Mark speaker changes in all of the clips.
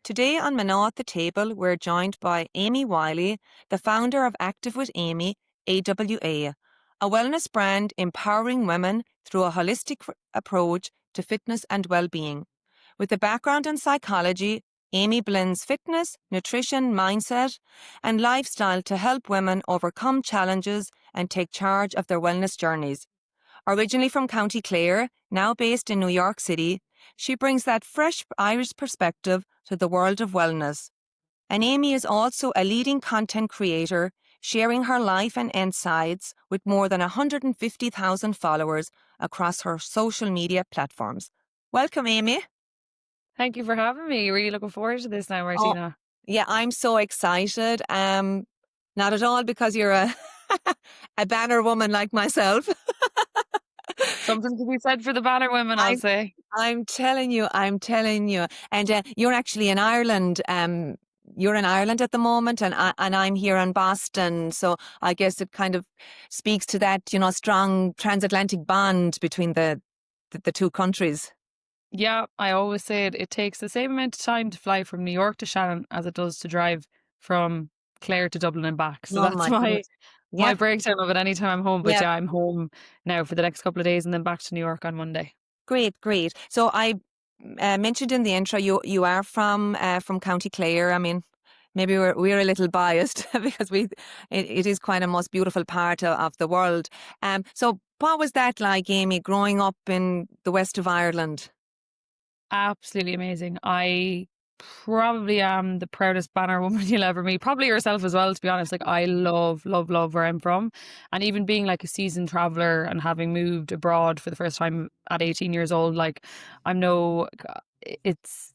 Speaker 1: Today on Manaw at the Table, we're joined by Amie Wiley, the founder of Active with Amie, AWA, a wellness brand empowering women through a holistic approach to fitness and well-being. With a background in psychology, Amie blends fitness, nutrition, mindset, and lifestyle to help women overcome challenges and take charge of their wellness journeys. Originally from County Clare, now based in New York City, she brings that fresh Irish perspective to the world of wellness. And Amie is also a leading content creator, sharing her life and insights with more than 150,000 followers across her social media platforms. Welcome, Amie.
Speaker 2: Thank you for having me. Really looking forward to this now,
Speaker 1: Oh,
Speaker 2: Martina.
Speaker 1: yeah, I'm so excited. Not at all because you're a a banner woman like myself.
Speaker 2: Something to be said for the banner women, I'll
Speaker 1: I
Speaker 2: say.
Speaker 1: I'm telling you. And you're actually in Ireland. You're in Ireland at the moment, and I'm here in Boston. So I guess it kind of speaks to that, strong transatlantic bond between the two countries.
Speaker 2: Yeah, I always say it takes the same amount of time to fly from New York to Shannon as it does to drive from Clare to Dublin and back. So
Speaker 1: Oh
Speaker 2: that's
Speaker 1: my
Speaker 2: my
Speaker 1: goodness.
Speaker 2: my
Speaker 1: Yep.
Speaker 2: breakdown of it anytime I'm home. But
Speaker 1: Yep.
Speaker 2: yeah, I'm home now for the next couple of days and then back to New York on Monday.
Speaker 1: Great, great. So I mentioned in the intro you are from County Clare. I mean, maybe we're a little biased because it is quite a most beautiful part of the world. So what was that like, Amie, growing up in the west of Ireland?
Speaker 2: Absolutely amazing. I probably am the proudest banner woman you'll ever meet. Probably yourself as well, to be honest. Like I love, love, love where I'm from. And even being like a seasoned traveler and having moved abroad for the first time at 18 years old, like I'm no it's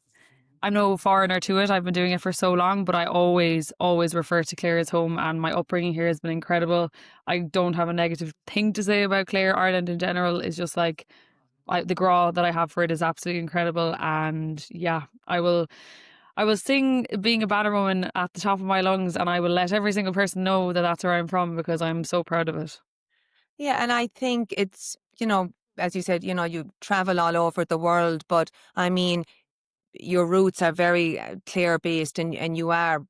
Speaker 2: I'm no foreigner to it. I've been doing it for so long, but I always, always refer to Clare as home, and my upbringing here has been incredible. I don't have a negative thing to say about Clare. Ireland in general is just like the graw that I have for it is absolutely incredible. And yeah, I will sing being a banner woman at the top of my lungs, and I will let every single person know that that's where I'm from because I'm so proud of it.
Speaker 1: Yeah, and I think it's, as you said, you travel all over the world, but I mean, your roots are very clear based, and you are,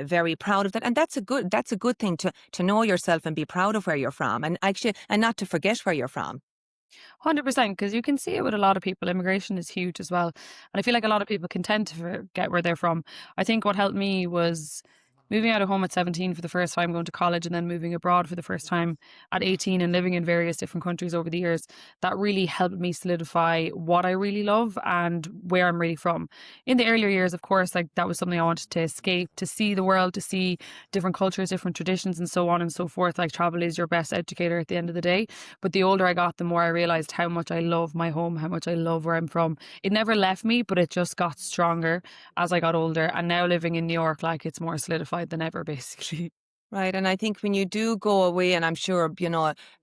Speaker 1: very proud of that. And that's a good thing to know yourself and be proud of where you're from, and actually, and not to forget where you're from.
Speaker 2: 100%, because you can see it with a lot of people. Immigration is huge as well. And I feel like a lot of people can tend to forget where they're from. I think what helped me was moving out of home at 17 for the first time, going to college, and then moving abroad for the first time at 18 and living in various different countries over the years. That really helped me solidify what I really love and where I'm really from. In the earlier years, of course, like that was something I wanted to escape, to see the world, to see different cultures, different traditions, and so on and so forth. Like travel is your best educator at the end of the day. But the older I got, the more I realized how much I love my home, how much I love where I'm from. It never left me, but it just got stronger as I got older. And now living in New York, like it's more solidified than ever, basically.
Speaker 1: Right. And I think when you do go away, and I'm sure,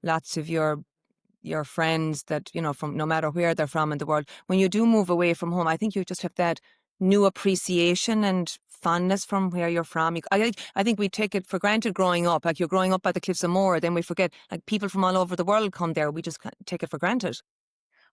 Speaker 1: lots of your friends that, from no matter where they're from in the world, when you do move away from home, I think you just have that new appreciation and fondness from where you're from. I think we take it for granted growing up, like you're growing up by the Cliffs of Moher, then we forget, like people from all over the world come there. We just take it for granted.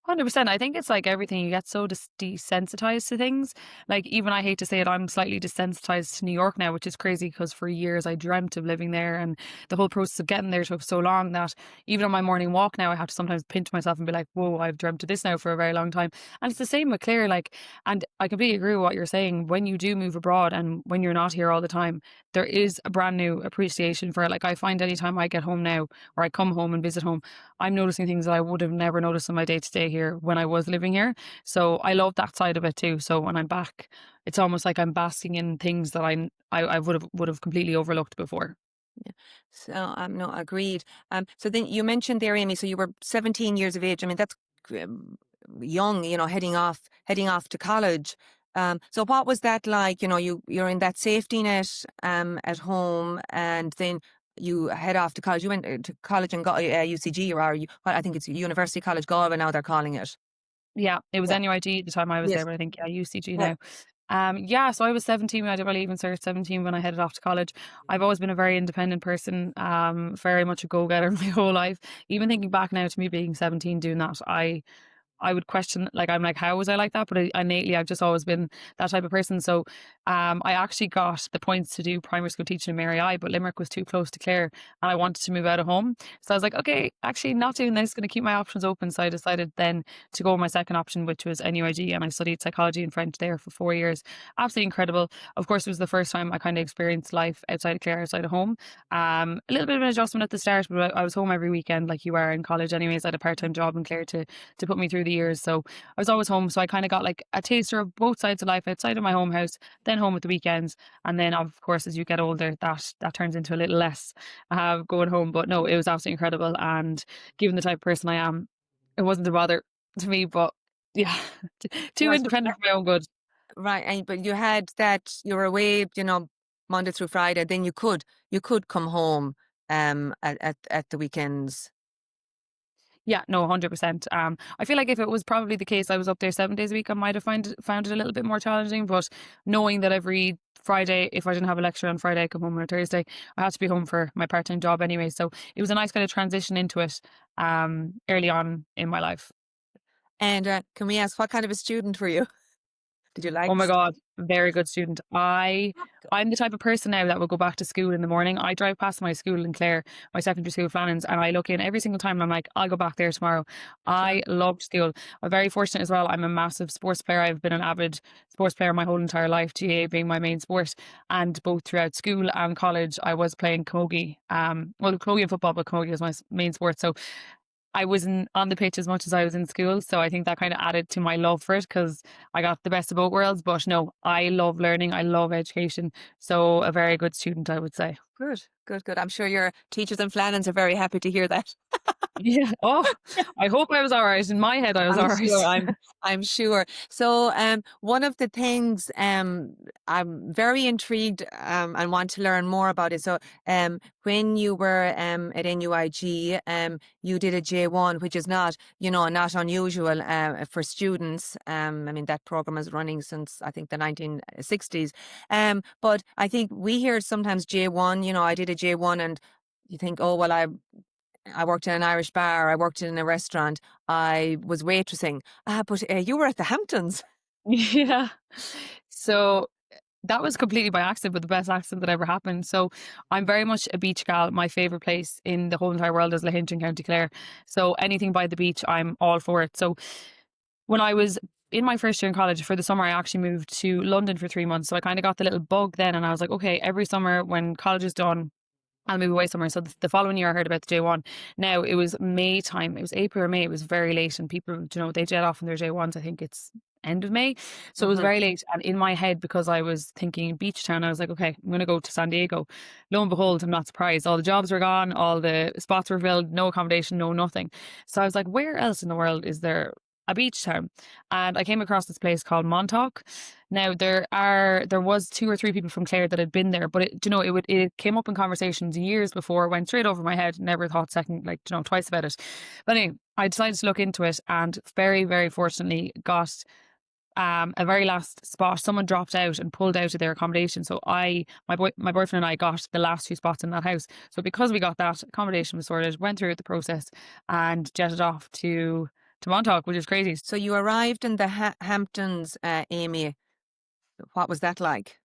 Speaker 2: 100%. I think it's like everything. You get so desensitized to things. Like, even I hate to say it, I'm slightly desensitized to New York now, which is crazy because for years I dreamt of living there. And the whole process of getting there took so long that even on my morning walk now, I have to sometimes pinch myself and be like, whoa, I've dreamt of this now for a very long time. And it's the same with Claire. Like, and I completely agree with what you're saying. When you do move abroad and when you're not here all the time, there is a brand new appreciation for it. Like, I find anytime I get home now or I come home and visit home, I'm noticing things that I would have never noticed in my day to day here when I was living here. So I love that side of it too. So when I'm back, it's almost like I'm basking in things that I would have completely overlooked before.
Speaker 1: Yeah. So, no, agreed. So then you mentioned there, Amy, so you were 17 years of age. I mean, that's young, heading off to college. So what was that like? You're in that safety net, at home, and then you head off to college. You went to college and got UCG, well, I think it's University College Galway now they're calling it.
Speaker 2: Yeah, it was
Speaker 1: Yeah.
Speaker 2: NUIG at the time I was there,
Speaker 1: Yes.
Speaker 2: but I think yeah, UCG
Speaker 1: Yeah.
Speaker 2: now. Yeah, so I was 17 when I did my leaving cert, 17 when I headed off to college. I've always been a very independent person, very much a go-getter my whole life. Even thinking back now to me being 17 doing that, I I would question, like, I'm like, how was I like that? But innately, I've just always been that type of person. So I actually got the points to do primary school teaching in Mary I, but Limerick was too close to Clare and I wanted to move out of home. So I was like, okay, actually not doing this, going to keep my options open. So I decided then to go with my second option, which was NUIG, and I studied psychology and French there for 4 years. Absolutely incredible. Of course, it was the first time I kind of experienced life outside of Clare, outside of home. A little bit of an adjustment at the start, but I was home every weekend, like you are in college anyways. I had a part-time job in Clare to put me through the years. So I was always home. So I kind of got like a taster of both sides of life, outside of my home house, then home at the weekends. And then of course, as you get older, that turns into a little less going home. But no, it was absolutely incredible. And given the type of person I am, it wasn't a bother to me, but yeah, too
Speaker 1: Right, so
Speaker 2: independent for my own good.
Speaker 1: right, but you had that you were away, Monday through Friday. Then you could come home at the weekends.
Speaker 2: Yeah, no, 100%. I feel like if it was probably the case I was up there 7 days a week, I might have found it a little bit more challenging. But knowing that every Friday, if I didn't have a lecture on Friday, I come home on a Thursday, I had to be home for my part time job anyway. So it was a nice kind of transition into it early on in my life.
Speaker 1: And can we ask what kind of a student were you? Did you
Speaker 2: Oh
Speaker 1: like
Speaker 2: my
Speaker 1: studying?
Speaker 2: God, very good student. I'm the type of person now that will go back to school in the morning. I drive past my school in Clare, my secondary school, Flannans, and I look in every single time and I'm like, I'll go back there tomorrow.
Speaker 1: Sure.
Speaker 2: I loved school. I'm very fortunate as well. I'm a massive sports player. I've been an avid sports player my whole entire life, GA being my main sport. And both throughout school and college, I was playing camogie. Well, camogie and football, but camogie was my main sport. So I wasn't on the pitch as much as I was in school. So I think that kind of added to my love for it because I got the best of both worlds. But no, I love learning. I love education. So a very good student, I would say.
Speaker 1: Good, good, good. I'm sure your teachers and Flannans are very happy to hear that.
Speaker 2: Yeah. Oh, I hope I was all right. In my head, I was
Speaker 1: I'm
Speaker 2: all
Speaker 1: sure.
Speaker 2: right.
Speaker 1: I'm sure. So, one of the things I'm very intrigued and want to learn more about it. So, when you were at NUIG, you did a J1, which is not unusual for students. I mean, that program is running since I think the 1960s. But I think we hear sometimes J1. I did a J1, and you think, oh well, I worked in an Irish bar. I worked in a restaurant. I was waitressing. But you were at the Hamptons.
Speaker 2: Yeah. So that was completely by accident, but the best accident that ever happened. So I'm very much a beach gal. My favorite place in the whole entire world is Lahinch in County Clare. So anything by the beach, I'm all for it. So when I was in my first year in college for the summer, I actually moved to London for 3 months. So I kind of got the little bug then, and I was like, okay, every summer when college is done, I'll move away somewhere. So the following year, I heard about the J1. Now it was May time. It was April or May. It was very late, and people, they jet off on their J1s. I think it's end of May. So it was
Speaker 1: Hmm.
Speaker 2: very late. And in my head, because I was thinking beach town, I was like, okay, I'm going to go to San Diego. Lo and behold, I'm not surprised. All the jobs were gone. All the spots were filled. No accommodation, no nothing. So I was like, where else in the world is there a beach town? And I came across this place called Montauk. Now there was two or three people from Clare that had been there, but it came up in conversations years before, went straight over my head, never thought second, like, twice about it. But anyway, I decided to look into it, and very, very fortunately got a very last spot. Someone dropped out and pulled out of their accommodation. So my boyfriend and I got the last few spots in that house. So because we got that, accommodation was sorted, went through the process and jetted off to Montauk, which is crazy.
Speaker 1: So you arrived in the Hamptons, Amy. What was that like?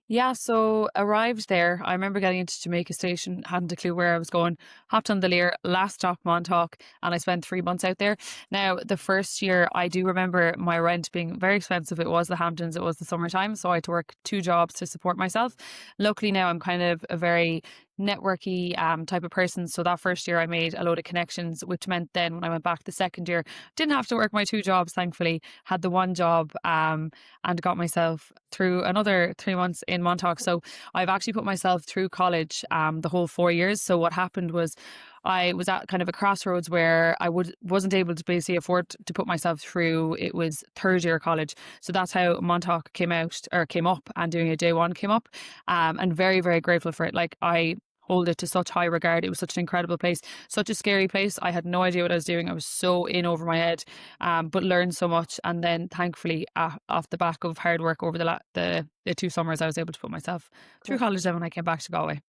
Speaker 2: Yeah, so arrived there. I remember getting into Jamaica Station, hadn't a clue where I was going. Hopped on the Lear, last stop Montauk, and I spent 3 months out there. Now, the first year, I do remember my rent being very expensive. It was the Hamptons, it was the summertime, so I had to work 2 jobs to support myself. Luckily, now I'm kind of a very networky type of person. So that first year I made a load of connections, which meant then when I went back the second year, didn't have to work my 2 jobs, thankfully, had the one job and got myself through another 3 months in Montauk. So I've actually put myself through college the whole 4 years. So what happened was I was at kind of a crossroads where wasn't able to basically afford to put myself through. It was third year college. So that's how Montauk came up, and doing a J1 came up. And very, very grateful for it. Like, I hold it to such high regard. It was such an incredible place, such a scary place. I had no idea what I was doing. I was so in over my head, but learned so much. And then thankfully, off the back of hard work over the 2 summers, I was able to put myself through
Speaker 1: Good.
Speaker 2: college then when I came back to Galway.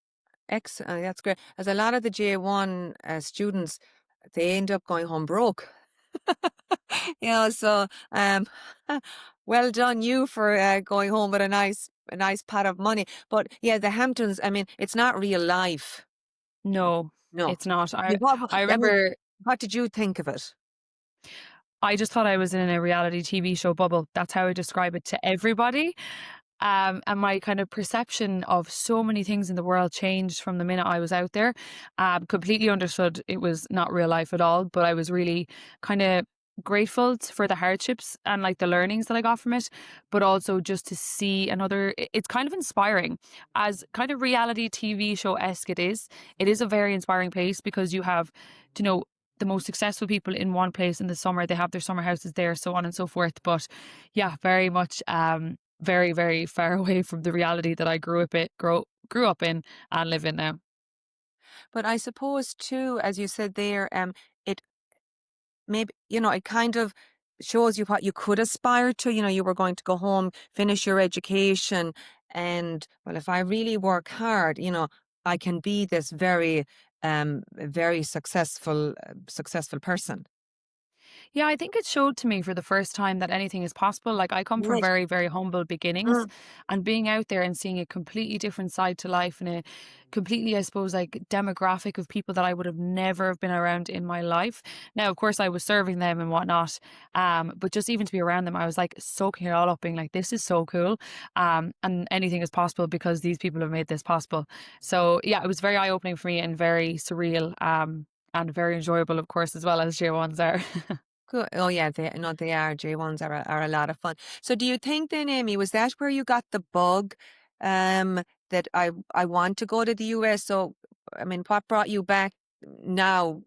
Speaker 1: Excellent. That's great. As a lot of the J1 students, they end up going home broke. So well done you for going home with a nice pot of money. But yeah, the Hamptons, I mean, it's not real life.
Speaker 2: No,
Speaker 1: No.
Speaker 2: it's not.
Speaker 1: I mean,
Speaker 2: I
Speaker 1: I mean,
Speaker 2: remember
Speaker 1: what did you think of it?
Speaker 2: I just thought I was in a reality TV show bubble. That's how I describe it to everybody. And my kind of perception of so many things in the world changed from the minute I was out there. Completely understood it was not real life at all, but I was really kind of grateful for the hardships and like the learnings that I got from it, but also just to see another. It's kind of inspiring as kind of reality TV show esque. It is a very inspiring place because you have, you know, the most successful people in one place in the summer. They have their summer houses there, so on and so forth. But yeah, very much very, very far away from the reality that I grew up in and live in now.
Speaker 1: But I suppose too, as you said there, it maybe, it kind of shows you what you could aspire to. You were going to go home, finish your education, and well, if I really work hard, I can be this very successful person.
Speaker 2: Yeah, I think it showed to me for the first time that anything is possible. Like I come from
Speaker 1: Right.
Speaker 2: very, very humble beginnings,
Speaker 1: Mm.
Speaker 2: and being out there and seeing a completely different side to life and a completely, I suppose, like demographic of people that I would have never have been around in my life. Now, of course, I was serving them and whatnot, but just even to be around them, I was like soaking it all up, being like, "This is so cool," and anything is possible because these people have made this possible. So yeah, it was very eye opening for me and very surreal. And very enjoyable, of course, as well as J1s are.
Speaker 1: Good. Oh yeah, they are. J1s are a lot of fun. So do you think then, Amy, was that where you got the bug, that I want to go to the US? So I mean, what brought you back now?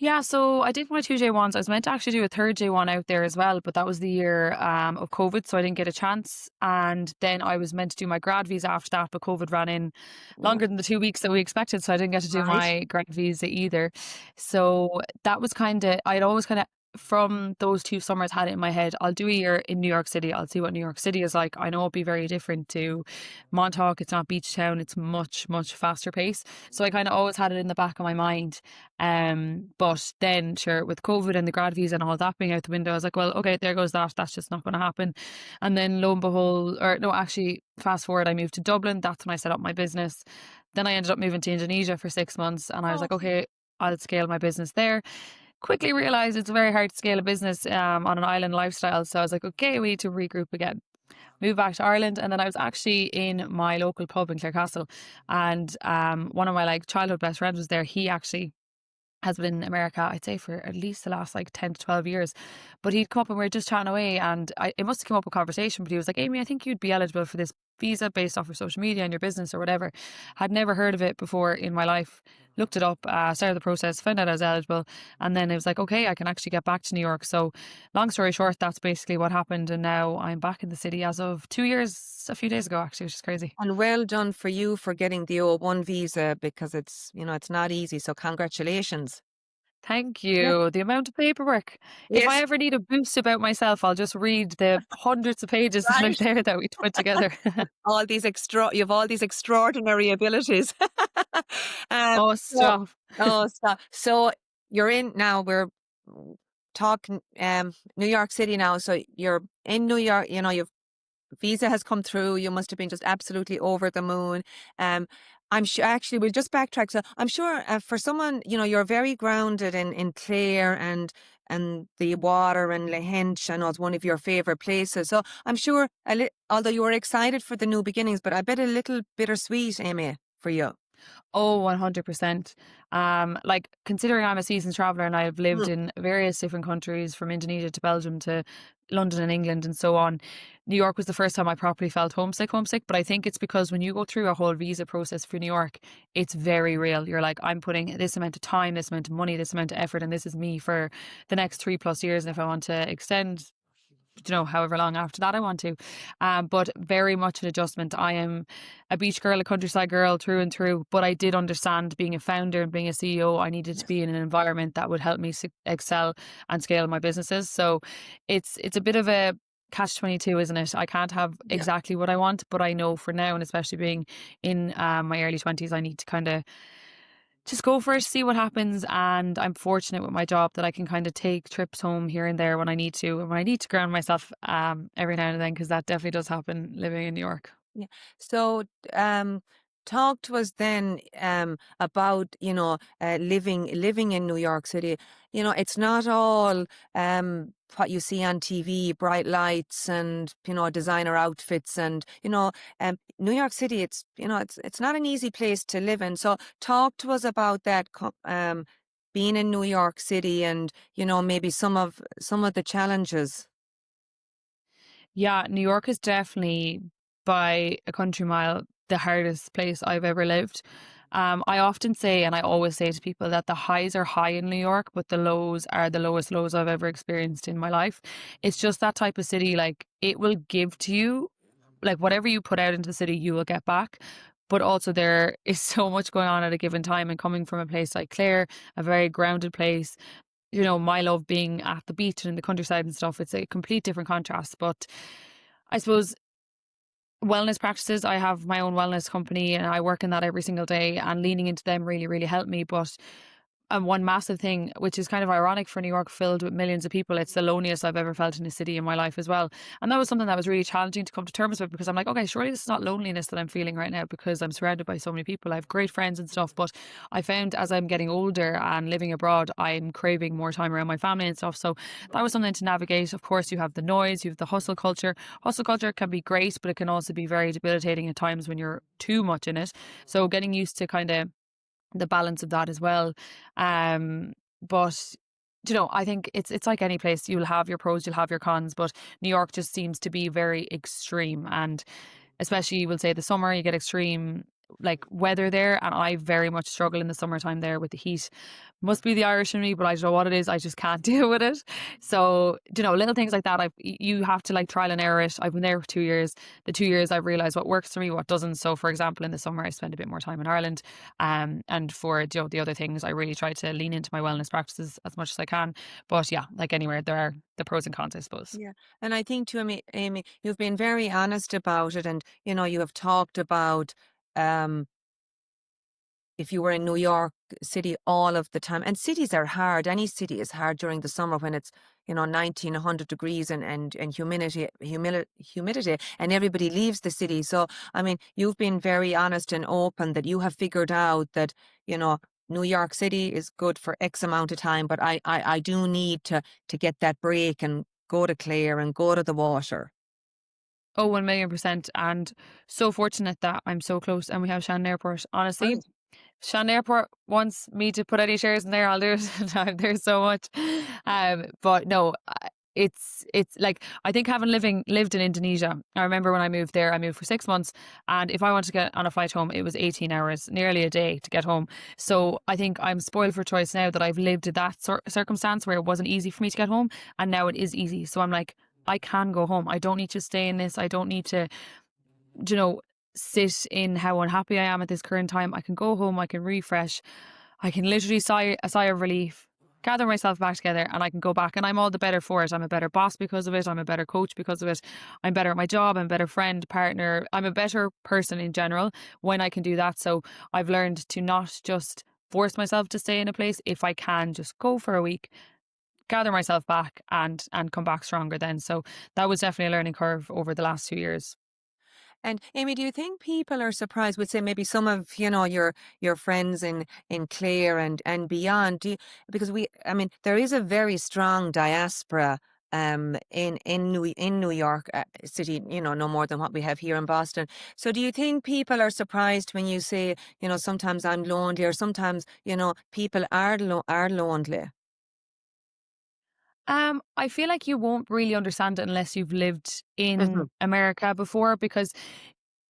Speaker 2: Yeah, so I did my two J1s. I was meant to actually do a third J1 out there as well, but that was the year of COVID, so I didn't get a chance. And then I was meant to do my grad visa after that, but COVID ran in
Speaker 1: Mm.
Speaker 2: longer than the 2 weeks that we expected, so I didn't get to do
Speaker 1: Right.
Speaker 2: my grad visa either. So that was kind of, I'd always kind of, from those 2 summers, had it in my head, I'll do a year in New York City. I'll see what New York City is like. I know it'll be very different to Montauk. It's not beach town. It's much, much faster pace. So I kind of always had it in the back of my mind. But then sure, with COVID and the grad visa and all that being out the window, I was like, well, okay, there goes that. That's just not going to happen. And then lo and behold, or no, actually, fast forward, I moved to Dublin. That's when I set up my business. Then I ended up moving to Indonesia for 6 months, and I was
Speaker 1: Oh,
Speaker 2: like, okay, I'll scale my business there. Quickly realized it's very hard to scale a business on an island lifestyle. So I was like, okay, we need to regroup again, moved back to Ireland, and then I was actually in my local pub in Clarecastle, and one of my like childhood best friends was there. He actually has been in America, I'd say, for at least the last like 10 to 12 years. But he'd come up and we were just chatting away, and it must have come up with conversation, but he was like, Amy, I think you'd be eligible for this visa based off of social media and your business or whatever. Had never heard of it before in my life. Looked it up, started the process, found out I was eligible, and then it was like, okay, I can actually get back to New York. So, long story short, that's basically what happened. And now I'm back in the city as of 2 years, a few days ago, actually, which is crazy.
Speaker 1: and well done for you for getting the O1 visa because it's not easy. So congratulations.
Speaker 2: Thank
Speaker 1: Yeah.
Speaker 2: you. The amount of paperwork. If I
Speaker 1: Yes.
Speaker 2: ever need a boost about myself, I'll just read the hundreds of pages that are
Speaker 1: Right.
Speaker 2: there that we put together.
Speaker 1: You have all these extraordinary abilities. um,
Speaker 2: Oh,
Speaker 1: so,
Speaker 2: stop.
Speaker 1: so you're in now. We're talking New York City now. So you're in New York. Your visa has come through. You must have been just absolutely over the moon. Um, I'm sure. Actually, we'll just backtrack. So I'm sure for someone, you're very grounded in Clare and the water and Lahinch. I know it's one of your favorite places. So I'm sure, although you were excited for the new beginnings, but I bet a little bittersweet, Amy, for you.
Speaker 2: Oh, 100%. Like considering I'm a seasoned traveler and I've lived
Speaker 1: Mm.
Speaker 2: in various different countries from Indonesia to Belgium to London and England and so on. New York was the first time I properly felt homesick, but I think it's because when you go through a whole visa process for New York, it's very real. You're like, I'm putting this amount of time, this amount of money, this amount of effort, and this is me for the next 3 plus years. And if I want to extend, however long after that I want to. But very much an adjustment. I am a beach girl, a countryside girl through and through, but I did understand being a founder and being a CEO, I needed to be in an environment that would help me excel and scale my businesses. So it's a bit of a catch 22, isn't it? I can't have
Speaker 1: Yeah.
Speaker 2: exactly what I want, but I know for now, and especially being in my early 20s, I need to kind of just go for it, see what happens. And I'm fortunate with my job that I can kind of take trips home here and there when I need to, and when I need to ground myself every now and then, because that definitely does happen living in New York.
Speaker 1: Yeah. So, talk to us then about living in New York City. It's not all what you see on TV, bright lights and designer outfits, and New York City. It's not an easy place to live in. So, talk to us about that. Being in New York City, and maybe some of the challenges.
Speaker 2: Yeah, New York is definitely by a country mile the hardest place I've ever lived. I often say, and I always say to people, that the highs are high in New York, but the lows are the lowest lows I've ever experienced in my life. It's just that type of city, like it will give to you, like whatever you put out into the city, you will get back. But also, there is so much going on at a given time. And coming from a place like Clare, a very grounded place, my love being at the beach and in the countryside and stuff, it's a complete different contrast. But I suppose wellness practices, I have my own wellness company and I work in that every single day, and leaning into them really, really helped me. But one massive thing, which is kind of ironic for New York, filled with millions of people, it's the loneliest I've ever felt in a city in my life as well. And that was something that was really challenging to come to terms with, because I'm like, okay, surely this is not loneliness that I'm feeling right now, because I'm surrounded by so many people. I have great friends and stuff. But I found as I'm getting older and living abroad, I'm craving more time around my family and stuff. So that was something to navigate. Of course, you have the noise, you have the hustle culture. Hustle culture can be great, but it can also be very debilitating at times when you're too much in it. So getting used to kind of the balance of that as well. But I think it's like any place. You'll have your pros, you'll have your cons, but New York just seems to be very extreme. And especially, we'll say the summer, you get extreme like weather there, and I very much struggle in the summertime there with the heat. Must be the Irish in me, but I don't know what it is. I just can't deal with it. So, little things like that. You have to like trial and error it. I've been there for 2 years. The 2 years I've realized what works for me, what doesn't. So, for example, in the summer I spend a bit more time in Ireland, and for the other things, I really try to lean into my wellness practices as much as I can. But yeah, like anywhere, there are the pros and cons, I suppose.
Speaker 1: Yeah. And I think too, Amy, you've been very honest about it, and you have talked about um if you were in New York City all of the time. And cities are hard. Any city is hard during the summer when it's 19, 100 degrees, and humidity, and everybody leaves the city. So I mean, you've been very honest and open that you have figured out that New York City is good for X amount of time, but I do need to get that break and go to Clare and go to the water.
Speaker 2: Oh, 1,000,000%. And so fortunate that I'm so close and we have Shannon Airport. Honestly,
Speaker 1: Right.
Speaker 2: Shannon Airport wants me to put any shares in there, I'll do it. There's so much. But no, it's like, I think having lived in Indonesia, I remember when I moved there, I moved for 6 months, and if I wanted to get on a flight home, it was 18 hours, nearly a day to get home. So I think I'm spoiled for choice now that I've lived in that circumstance where it wasn't easy for me to get home, and now it is easy. So I'm like, I can go home. I don't need to stay in this. I don't need to, you know, sit in how unhappy I am at this current time. I can go home, I can refresh, I can literally sigh a sigh of relief, gather myself back together, and I can go back. And I'm all the better for it. I'm a better boss because of it. I'm a better coach because of it. I'm better at my job. I'm a better friend, partner. I'm a better person in general when I can do that. So I've learned to not just force myself to stay in a place. If I can just go for a week, gather myself back, and come back stronger then. So that was definitely a learning curve over the last 2 years.
Speaker 1: And Amy, do you think people are surprised? Would say maybe some of your friends in Clare and beyond. Because I mean, there is a very strong diaspora in New York City. No more than what we have here in Boston. So do you think people are surprised when you say sometimes I'm lonely, or sometimes people are lonely?
Speaker 2: I feel like you won't really understand it unless you've lived in
Speaker 1: Hmm.
Speaker 2: America before, because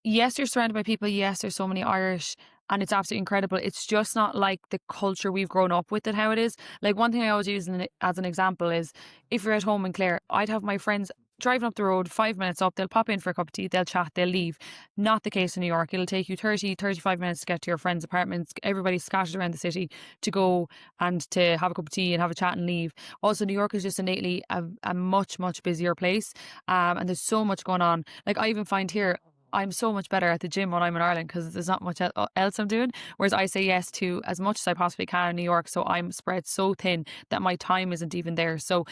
Speaker 2: yes, you're surrounded by people. Yes, there's so many Irish, and it's absolutely incredible. It's just not like the culture we've grown up with and how it is. Like, one thing I always use as an example is, if you're at home in Clare, I'd have my friends driving up the road 5 minutes up, they'll pop in for a cup of tea, they'll chat, they'll leave. Not the case in New York. It'll take you 30, 35 minutes to get to your friends' apartments. Everybody's scattered around the city to go and to have a cup of tea and have a chat and leave. Also, New York is just innately a much, much busier place. And there's so much going on. Like, I even find here, I'm so much better at the gym when I'm in Ireland because there's not much else I'm doing. Whereas I say yes to as much as I possibly can in New York. So I'm spread so thin that my time isn't even there. So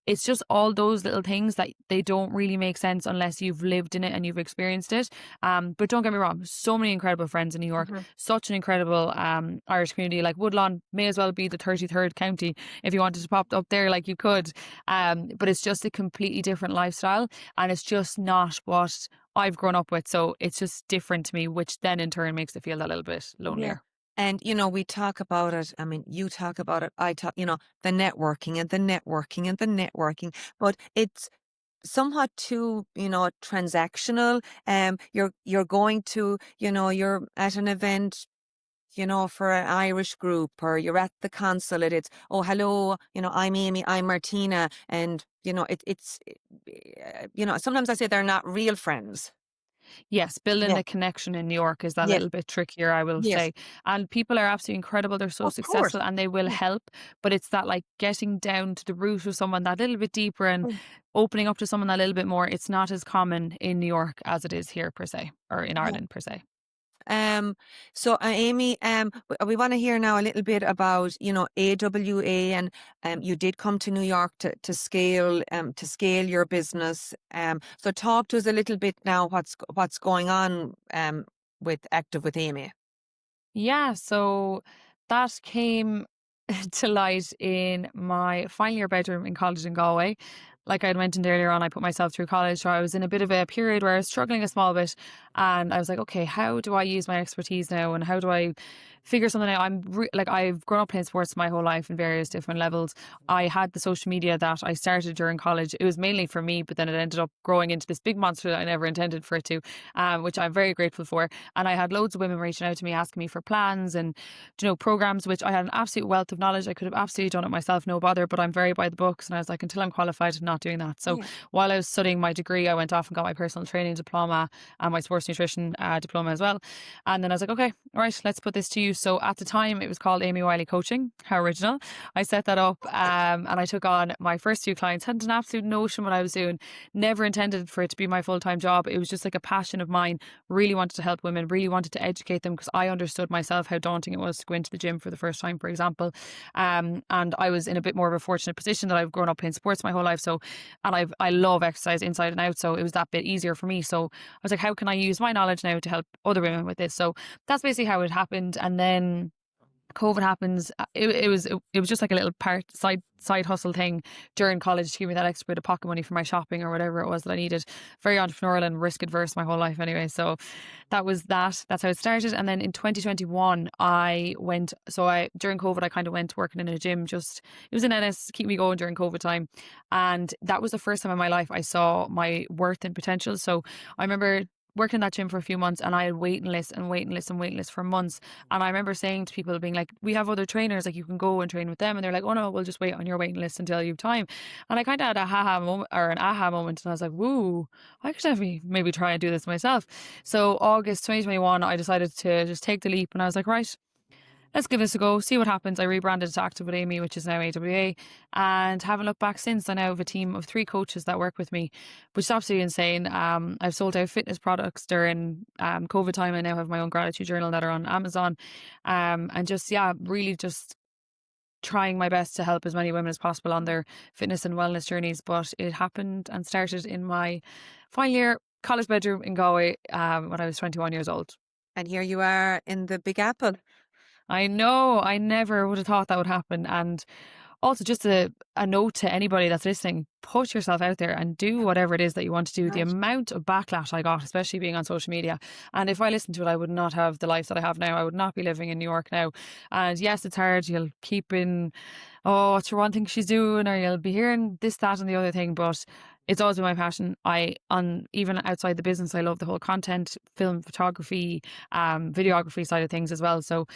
Speaker 2: it's just all those little things that they don't really make sense unless you've lived in it and you've experienced it. But don't get me wrong, so many incredible friends in New York,
Speaker 1: Mhm.
Speaker 2: such an incredible Irish community. Like Woodlawn may as well be the 33rd county if you wanted to pop up there, like you could. But it's just a completely different lifestyle and it's just not what I've grown up with. So it's just different to me, which then in turn makes it feel a little bit
Speaker 1: Yeah.
Speaker 2: lonelier.
Speaker 1: And, we talk about it. I mean, you talk about it. I talk, the networking and the networking and the networking, but it's somewhat too, transactional. You're going to, you're at an event, for an Irish group, or you're at the consulate. It's, oh, hello, I'm Amy, I'm Martina. And, sometimes I say they're not real friends.
Speaker 2: Yes, building
Speaker 1: Yeah.
Speaker 2: the connection in New York is that
Speaker 1: Yes.
Speaker 2: little bit trickier, I will
Speaker 1: Yes.
Speaker 2: say. And people are absolutely incredible. They're so
Speaker 1: Of course.
Speaker 2: successful and they will
Speaker 1: Yeah.
Speaker 2: help. But it's that like getting down to the root of someone that little bit deeper and opening up to someone that little bit more. It's not as common in New York as it is here per se, or in
Speaker 1: Yeah.
Speaker 2: Ireland per se.
Speaker 1: Um, so Amy, we want to hear now a little bit about, AWA, and you did come to New York to scale your business. So talk to us a little bit now what's going on with Active with Amy.
Speaker 2: Yeah, so that came to light in my final year bedroom in college in Galway. Like I had mentioned earlier on, I put myself through college, so I was in a bit of a period where I was struggling a small bit, and I was like, okay, how do I use my expertise now, and how do I figure something out? Like I've grown up playing sports my whole life in various different levels. I had the social media that I started during college. It was mainly for me, but then it ended up growing into this big monster that I never intended for it to, which I'm very grateful for. And I had loads of women reaching out to me asking me for plans and programs, which I had an absolute wealth of knowledge. I could have absolutely done it myself, no bother, but I'm very by the books. And I was like, until I'm qualified, I'm not doing that. So
Speaker 1: Yeah.
Speaker 2: while I was studying my degree, I went off and got my personal training diploma and my sports nutrition diploma as well. And then I was like, okay, all right, let's put this to use. So at the time, it was called Amie Wiley Coaching. How original. I set that up and I took on my first few clients, hadn't an absolute notion what I was doing, never intended for it to be my full-time job. It was just like a passion of mine, really wanted to help women, really wanted to educate them because I understood myself how daunting it was to go into the gym for the first time, for example. And I was in a bit more of a fortunate position that I've grown up playing sports my whole life. So, and I love exercise inside and out. So it was that bit easier for me. So I was like, how can I use my knowledge now to help other women with this? So that's basically how it happened. And then COVID happens. It was just like a little side hustle thing during college to give me that extra bit of pocket money for my shopping or whatever it was that I needed. Very entrepreneurial and risk adverse my whole life anyway. So that was that. That's how it started. And then in 2021, I went. So I during COVID, I kind of went working in a gym. Just it was in Ennis, keep me going during COVID time, and that was the first time in my life I saw my worth and potential. So I remember working in that gym for a few months and I had waiting lists and waiting lists and waiting lists for months. And I remember saying to people, being like, we have other trainers, like you can go and train with them. And they're like, oh no, we'll just wait on your waiting list until you have time. And I kind of had an aha moment. And I was like, woo, I could definitely maybe try and do this myself. So August 2021, I decided to just take the leap. And I was like, right, let's give this a go, see what happens. I rebranded to Active with Amy, which is now AWA, and haven't looked back since. I now have a team of 3 coaches that work with me, which is absolutely insane. I've sold out fitness products during COVID time. I now have my own gratitude journal that are on Amazon, and just really just trying my best to help as many women as possible on their fitness and wellness journeys. But it happened and started in my final year college bedroom in Galway when I was 21 years old.
Speaker 1: And here you are in the Big Apple.
Speaker 2: I know, I never would have thought that would happen. And also, just a note to anybody that's listening, put yourself out there and do whatever it is that you want to do. The
Speaker 1: Right.
Speaker 2: amount of backlash I got, especially being on social media. And if I listened to it, I would not have the life that I have now. I would not be living in New York now. And yes, it's hard. You'll keep in, oh, what's your one thing she's doing? Or you'll be hearing this, that, and the other thing. But it's always been my passion. Even outside the business, I love the whole content, film, photography, videography side of things as well. So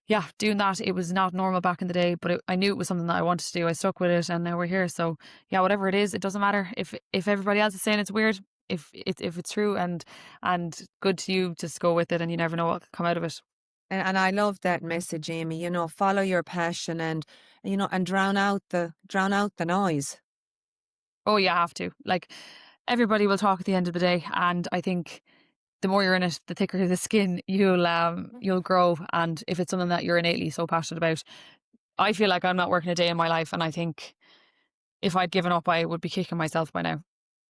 Speaker 2: yeah, doing that, it was not normal back in the day, but I knew it was something that I wanted to do. I stuck with it, and now we're here. So yeah, whatever it is, it doesn't matter if everybody else is saying it's weird. If it's true and good to you, just go with it, and you never know what can come out of it.
Speaker 1: And I love that message, Amy. Follow your passion, and and drown out the noise.
Speaker 2: Oh, you have to. Like everybody will talk at the end of the day, and I think the more you're in it, the thicker the skin, you'll grow. And if it's something that you're innately so passionate about, I feel like I'm not working a day in my life, and I think if I'd given up, I would be kicking myself by now.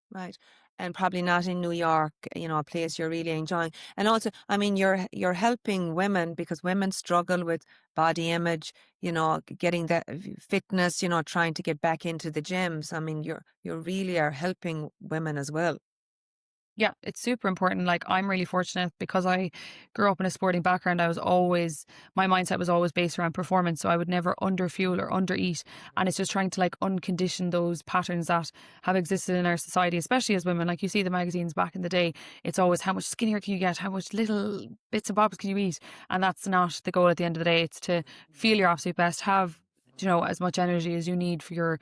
Speaker 1: Right. And probably not in New York, a place you're really enjoying. And also, I mean, you're helping women because women struggle with body image, getting that fitness, trying to get back into the gyms. I mean, you really are helping women as well.
Speaker 2: Yeah, it's super important. Like, I'm really fortunate because I grew up in a sporting background. My mindset was always based around performance. So I would never underfuel or undereat. And it's just trying to like uncondition those patterns that have existed in our society, especially as women. Like, you see the magazines back in the day, it's always how much skinnier can you get? How much little bits and bobs can you eat? And that's not the goal at the end of the day. It's to feel your absolute best, have, as much energy as you need for your,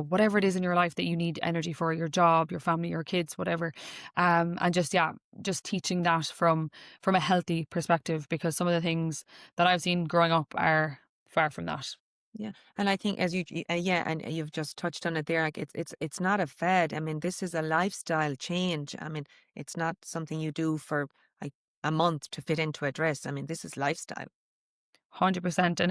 Speaker 2: whatever it is in your life that you need energy for, your job, your family, your kids, whatever. And just, yeah, just teaching that from a healthy perspective, because some of the things that I've seen growing up are far from that.
Speaker 1: Yeah, and I think as yeah, and you've just touched on it there. Like it's not a fad. I mean, this is a lifestyle change. I mean, it's not something you do for like a month to fit into a dress. I mean, this is lifestyle.
Speaker 2: 100%. And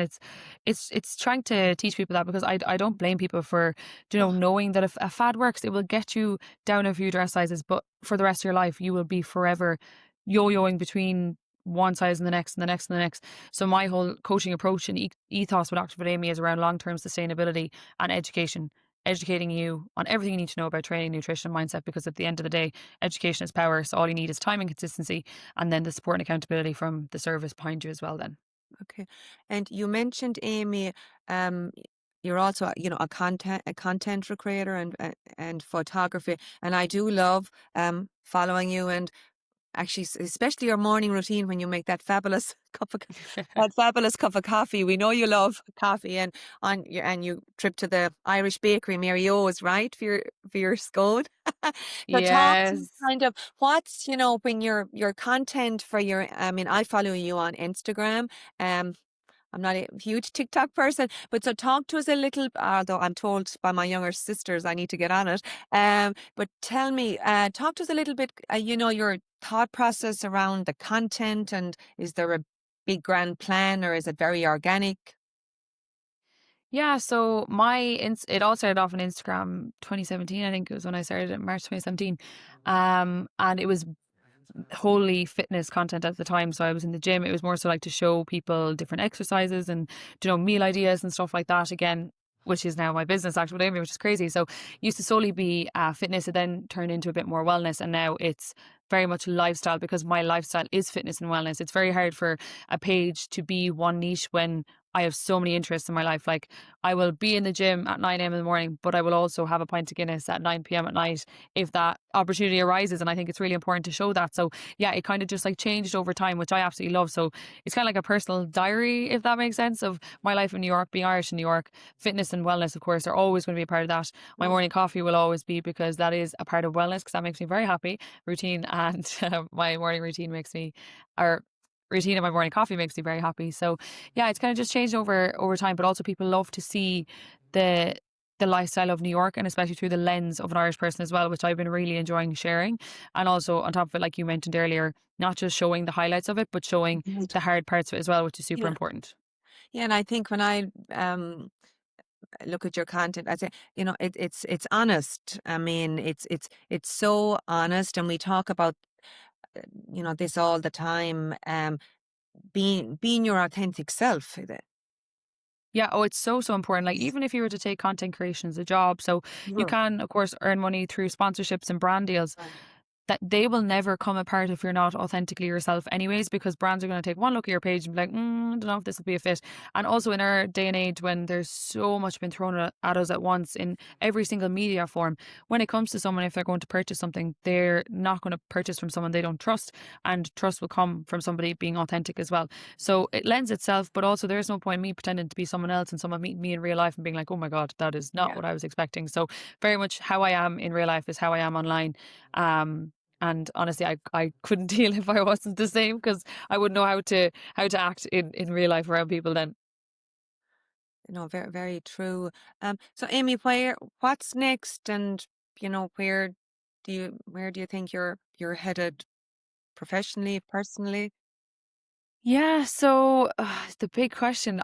Speaker 2: it's trying to teach people that, because I don't blame people for,
Speaker 1: Oh,
Speaker 2: knowing that if a fad works, it will get you down a few dress sizes, but for the rest of your life, you will be forever yo-yoing between one size and the next and the next and the next. So my whole coaching approach and ethos with Active with Amy is around long-term sustainability and education. Educating you on everything you need to know about training, nutrition, mindset, because at the end of the day, education is power. So all you need is time and consistency, and then the support and accountability from the service behind you as well then.
Speaker 1: okay. And you mentioned Amy. Um, you're also, a content creator and photography. And I do love following you and actually, especially your morning routine when you make that fabulous cup of coffee. We know you love coffee, and you trip to the Irish bakery, Mary O's, right, for your scone. So talk to me
Speaker 2: Yes.
Speaker 1: kind of what's when your content for your. I mean, I follow you on Instagram. Um, I'm not a huge TikTok person, but so talk to us a little, although I'm told by my younger sisters I need to get on it. But tell me, talk to us a little bit, your thought process around the content, and is there a big grand plan or is it very organic?
Speaker 2: Yeah, so it all started off on Instagram 2017, I think it was when I started in March 2017. And it was wholly fitness content at the time. So I was in the gym. It was more so like to show people different exercises and, meal ideas and stuff like that. Again, which is now my business, actually, which is crazy. So used to solely be fitness. It then turned into a bit more wellness, and now it's very much lifestyle, because my lifestyle is fitness and wellness. It's very hard for a page to be one niche when I have so many interests in my life. Like, I will be in the gym at 9 a.m. in the morning, but I will also have a pint of Guinness at 9 p.m. at night if that opportunity arises. And I think it's really important to show that. So yeah, it kind of just like changed over time, which I absolutely love. So it's kind of like a personal diary, if that makes sense, of my life in New York, being Irish in New York. Fitness and wellness, of course, are always going to be a part of that. My
Speaker 1: Mm.
Speaker 2: morning coffee will always be, because that is a part of wellness, because that makes me very happy. Routine and my morning routine or routine of my morning coffee makes me very happy. So yeah, it's kind of just changed over time. But also, people love to see the the lifestyle of New York, and especially through the lens of an Irish person as well, which I've been really enjoying sharing. And also on top of it, like you mentioned earlier, not just showing the highlights of it, but showing
Speaker 1: Right.
Speaker 2: the hard parts of it as well, which is super
Speaker 1: Yeah.
Speaker 2: important.
Speaker 1: Yeah, and I think when I look at your content, I say, it's honest. I mean, it's so honest, and we talk about this all the time. Being your authentic self.
Speaker 2: Yeah, oh, it's so, so important. Like, even if you were to take content creation as a job, so you
Speaker 1: Yeah.
Speaker 2: can, of course, earn money through sponsorships and brand deals,
Speaker 1: Right.
Speaker 2: that they will never come apart if you're not authentically yourself anyways, because brands are going to take one look at your page and be like, I don't know if this will be a fit. And also in our day and age, when there's so much been thrown at us at once in every single media form, when it comes to someone, if they're going to purchase something, they're not going to purchase from someone they don't trust, and trust will come from somebody being authentic as well. So it lends itself, but also there's no point in me pretending to be someone else and someone meeting me in real life and being like, oh my God, that is not
Speaker 1: Yeah.
Speaker 2: what I was expecting. So very much how I am in real life is how I am online. Um, and honestly, I couldn't deal if I wasn't the same, because I wouldn't know how to act in real life around people then.
Speaker 1: Very, very true. So Amy, what's next, and where do you think you're headed professionally, personally?
Speaker 2: Yeah, so the big question,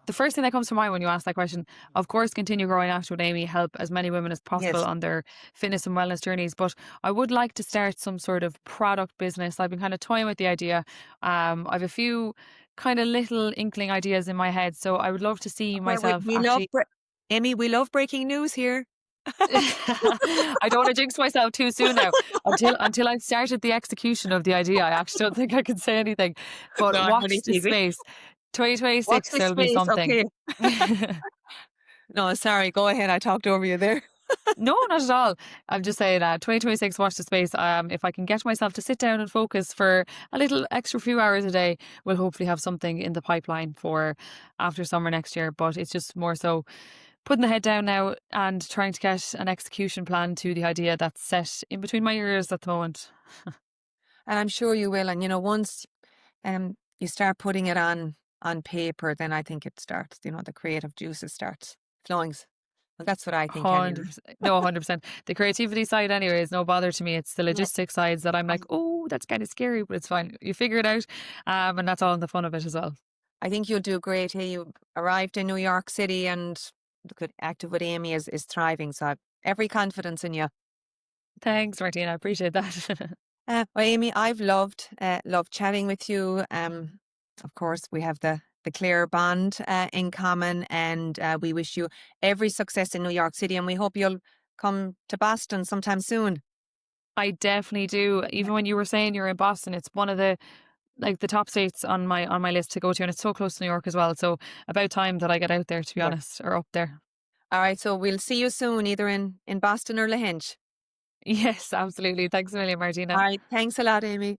Speaker 2: the first thing that comes to mind when you ask that question, of course, continue growing after with Amy, help as many women as possible
Speaker 1: Yes.
Speaker 2: on their fitness and wellness journeys. But I would like to start some sort of product business. I've been kind of toying with the idea. I've a few kind of little inkling ideas in my head. So I would love to see
Speaker 1: Well,
Speaker 2: myself
Speaker 1: we love
Speaker 2: actually.
Speaker 1: Amy, we love breaking news here.
Speaker 2: I don't want to jinx myself too soon now. Until I've started the execution of the idea, I actually don't think I can say anything.
Speaker 1: No,
Speaker 2: But
Speaker 1: I'm only
Speaker 2: watch this
Speaker 1: teasing.
Speaker 2: space.
Speaker 1: Watch
Speaker 2: 2026,
Speaker 1: this
Speaker 2: there'll be
Speaker 1: space.
Speaker 2: something.
Speaker 1: Okay. No, sorry. Go ahead. I talked over you there.
Speaker 2: No, not at all. I'm just saying 2026, watch the space. If I can get myself to sit down and focus for a little extra few hours a day, we'll hopefully have something in the pipeline for after summer next year. But it's just more so putting the head down now and trying to get an execution plan to the idea that's set in between my ears at the moment.
Speaker 1: And I'm sure you will. And once you start putting it on paper, then I think it starts, the creative juices starts flowing. Well, that's what I think anyway.
Speaker 2: 100%. No, 100%. The creativity side, anyway, is no bother to me. It's the
Speaker 1: Yeah.
Speaker 2: logistics sides that I'm like, oh, that's kind of scary, but it's fine. You figure it out. And that's all in the fun of it as well.
Speaker 1: I think you'll do great. Hey, you arrived in New York City and the good Active with Amy is thriving. So I've every confidence in you.
Speaker 2: Thanks, Martina. I appreciate that.
Speaker 1: Well, Amy, I've loved chatting with you. Of course, we have the Clare bond in common, and we wish you every success in New York City, and we hope you'll come to Boston sometime soon.
Speaker 2: I definitely do.
Speaker 1: Yeah.
Speaker 2: Even when you were saying you're in Boston, it's one of the top states on my list to go to, and it's so close to New York as well. So about time that I get out there, to be
Speaker 1: Good.
Speaker 2: honest, or up there.
Speaker 1: All right, so we'll see you soon, either in Boston or Lahinch.
Speaker 2: Yes, absolutely. Thanks a million,
Speaker 1: All
Speaker 2: Martina.
Speaker 1: right, thanks a lot, Amy.